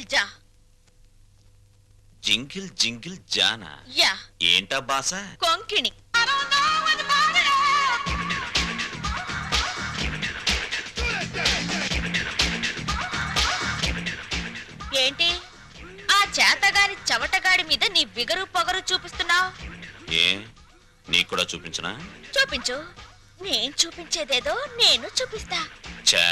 Jingle జా. Jingle jingle జానా? Yeah. ఏంటా భాష? కొంకిణి. ఏంటి ఆ చేతగారి చవటగాడి మీద నీ బిగరు పొగరు చూపిస్తున్నావు? ఏ నీకు కూడా చూపించనా? చూపించు. నేను చూపించేదేదో నేను చూపిస్తా. చా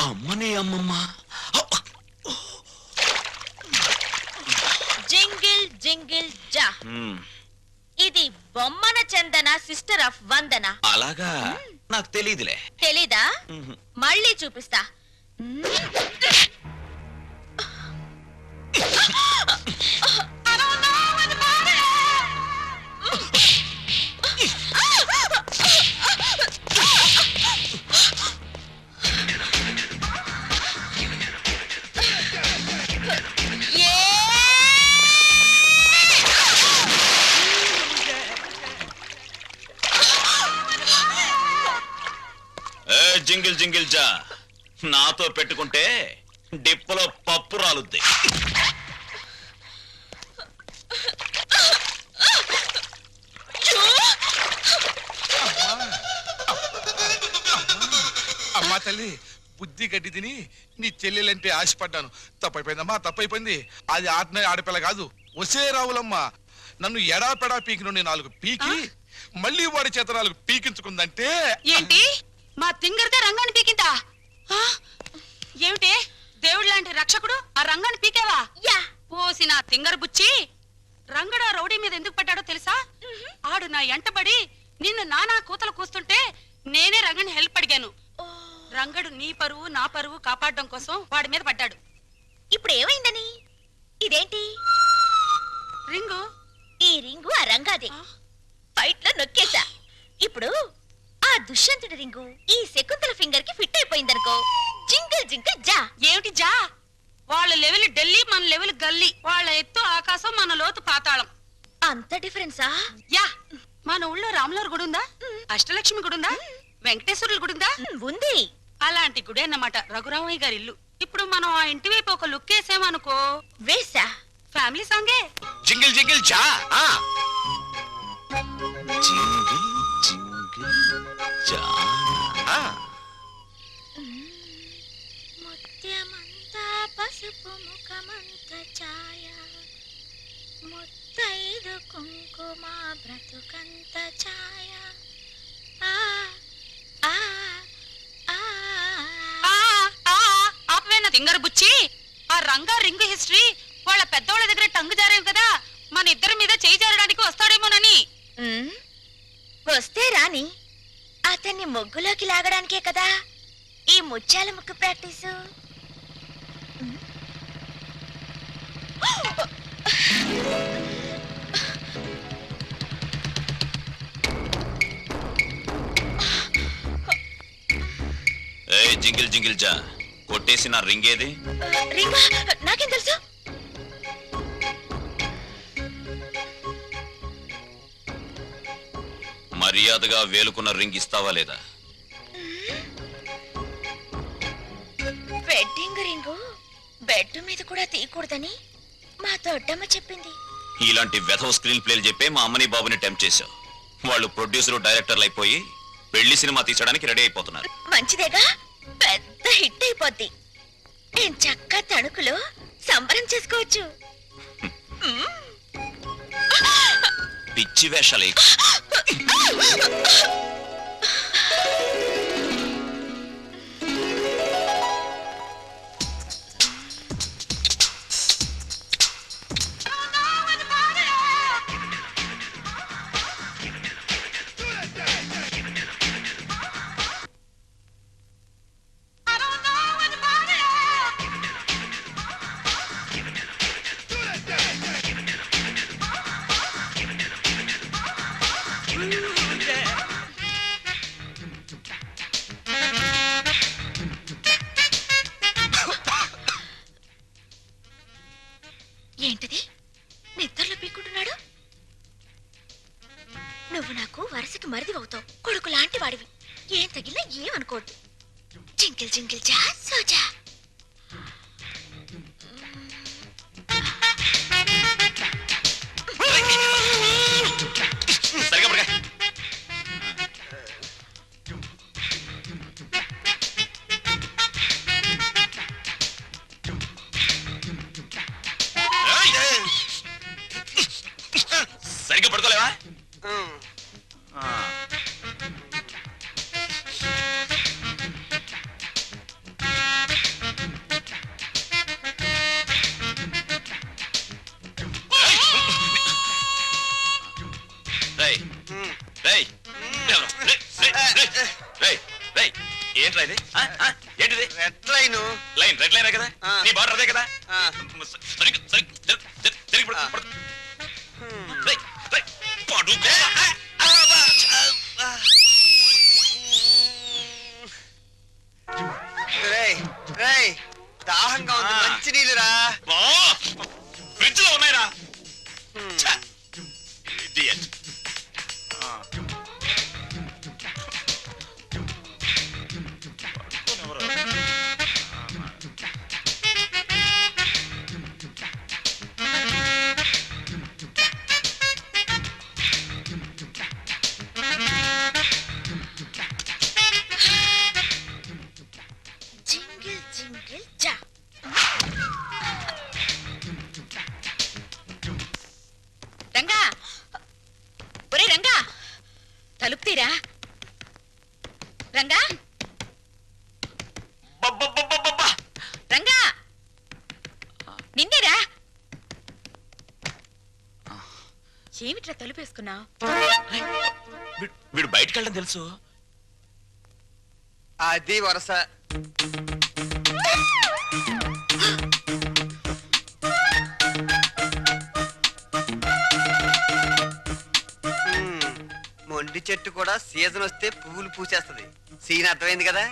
అమ్మనే అమ్మమ్మ. జింగిల్ జింగిల్ జా. ఇది బొమ్మన చందన సిస్టర్ ఆఫ్ వందన. అలాగా? నాకు తెలీదులే. తెలీదా? మళ్ళీ చూపిస్తా. జింగిల్ జింగిల్ జా, నాతో పెట్టుకుంటే డిప్పలో పప్పు రాలుద్ది. అమ్మా తల్లి, బుద్ధి గడ్డి తిని నీ చెల్లెలంటే ఆశపడ్డాను. తప్పైపోయిందమ్మా, తప్పైపోయింది. అది ఆడపిల్ల కాదు, ఒసే రావులమ్మా. నన్ను ఎడాపెడా పీకి నుండి 4 పీకి మళ్ళీ వాడి చేత 4 పీకించుకుందంటే. ఏంటి మా తింగర్దే రంగాన్ని పీకిందా? ఏమిటి దేవుడు లాంటి రక్షకుడు ఆ రంగాన్ని పీకేవా? పోసి నా తింగర్ బుచ్చి. రంగడు ఆ రౌడీ మీద ఎందుకు పడ్డాడో తెలుసా? ఆడు నా ఎంటబడి నిన్ను నానా కూతలు కూస్తుంటే నేనే రంగని హెల్ప్ అడిగాను. రంగడు నీ పరువు నా పరువు కాపాడడం కోసం వాడి మీద పడ్డాడు. ఇప్పుడు ఏమైందని? ఇదేంటి రింగు? ఈ రింగు ఆ రంగాదే. ఫైట్ లో నొక్కేసా. ఇప్పుడు ఆ దుష్యంతుడి రింగు ఈ శకుంతల ఫింగర్ కి ఫిట్ అయిపోయిందనుకో. జింగిల్ జింగిల్ జా. ఏమిటి జా? వాళ్ళ లెవెల్ ఢిల్లీ, మన లెవెల్ గల్లీ. వాళ్ళ ఎత్తు ఆకాశం, మన లోతు పాతాళం. అంత డిఫరెన్సా? యా. మన ఊళ్ళో రాములవారి గుడి ఉందా? అష్టలక్ష్మి గుడి ఉందా? వెంకటేశ్వరుల గుడి ఉందా? ఉంది. అలాంటి గుడి అన్నమాట రఘురామయ్య గారి ఇల్లు. ఇప్పుడు మనం ఆ ఇంటి వైపు ఒక లుక్ వేసామనుకో. వేసా. ఫ్యామిలీ సాంగే. జింగిల్ జింగిల్ జా. జింగిల్ జింగిల్ జానా. ముత్యమంతా పసుపు ముఖమంత ఛాయ, ముత్తైదు కుంకుమ బ్రతుకంత ఛాయ. ఆపవేనా తింగర బుచ్చి? ఆ రంగా రింగు హిస్టరీ వాళ్ళ పెద్దోళ్ళ దగ్గర టంగు జారేవు కదా, మన ఇద్దరి మీద చేయి జారడానికి వస్తాడేమోనని. వస్తే రాని, అతన్ని ముగ్గులోకి లాగడానికే కదా ఈ ముత్యాల ముగ్గు ప్రాక్టీసు. జింగిల్ జింగిల్ జా, కొట్టేసి నా రింగ్ ఏది? రింగా? నాకేం తెలుసు? మర్యాదగా వేలుకున్న రింగ్ ఇస్తావా లేదా? వెడ్డింగ్ రింగు బెడ్ మీద కూడా తీయకూడదని మా దొడ్డమ్మ చెప్పింది. ఇలాంటి వెధవ స్క్రీన్ ప్లేలు చెప్పే మా అమ్మని బాబుని టెంప్ట్ చేశావు. వాళ్ళు ప్రొడ్యూసర్ డైరెక్టర్లు అయిపోయి పెళ్లి సినిమా తీసడానికి రెడీ అయిపోతున్నారు. మంచిదేగా, పెద్ద హిట్ అయిపోద్ది. నేను చక్కగా తణుకులో సంబరం చేసుకోవచ్చు. పిచ్చి వేషాలే. నువ్వు నాకు వరసకి మరిది అవుతావు, కొడుకు లాంటి వాడివి. ఏం తగిలినా ఏమనుకోవద్దు. జింకిల్ జింకిల్ జా సోజా. సరిగా పడగా. సరిగ్గా పడుకోలేవా? ఏంట్రా ఇది? ఏంటిది? Red line. Line, red line కదా? నీ బార్డర్ అదే కదా? దాహంగా ఉంది, మంచి నీళ్ళురా. ఫ్రిడ్జ్ లో ఉన్నాయిరా. జింగిల్ జింగిల్ జా. రంగా, ఒరే రంగా, తలుపు తీరా. రంగా, రంగా, నిన్నేరా. ఏమిట్రా తలుపేసుకున్నావు? వీడు బయటకు వెళ్ళడం తెలుసు. అది వరస. మొండి చెట్టు కూడా సీజన్ వస్తే పువ్వులు పూసేస్తది. సీన్ అర్థమైంది కదా?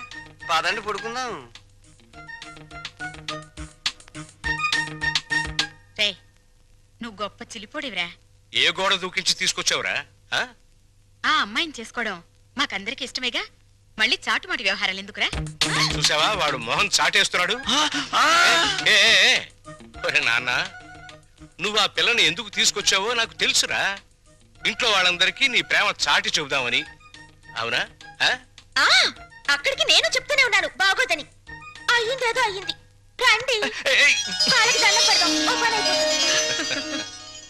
పదండి పడుకుందాం. రే, నువ్వు గొప్ప చిలిపోడివిరా. ఏ గోడ దూకించి తీసుకొచ్చావురా? ఆ అమ్మాయిని చేసుకోవడం మాకందరికి ఇష్టమేగా, మళ్ళీ చాటుమాటి వ్యవహారాలు ఎందుకురా? చూసావా వాడు మొహం చాటేస్తున్నాడు. ఏ, ఏ, ఏ. ఒరే నాన్న, నువ్వు ఆ పిల్లని ఎందుకు తీసుకొచ్చావో నాకు తెలుసురా. ఇంట్లో వాళ్ళందరికీ నీ ప్రేమ చాటి చెబుదామని. అవునా? అక్కడికి నేను చెప్తూనే ఉన్నాను బాగోదని. అయ్యిందేదో అయ్యింది, రండి. కాళ్ళకి దండం పెడదాం, ఓ పని అయిపోతుంది.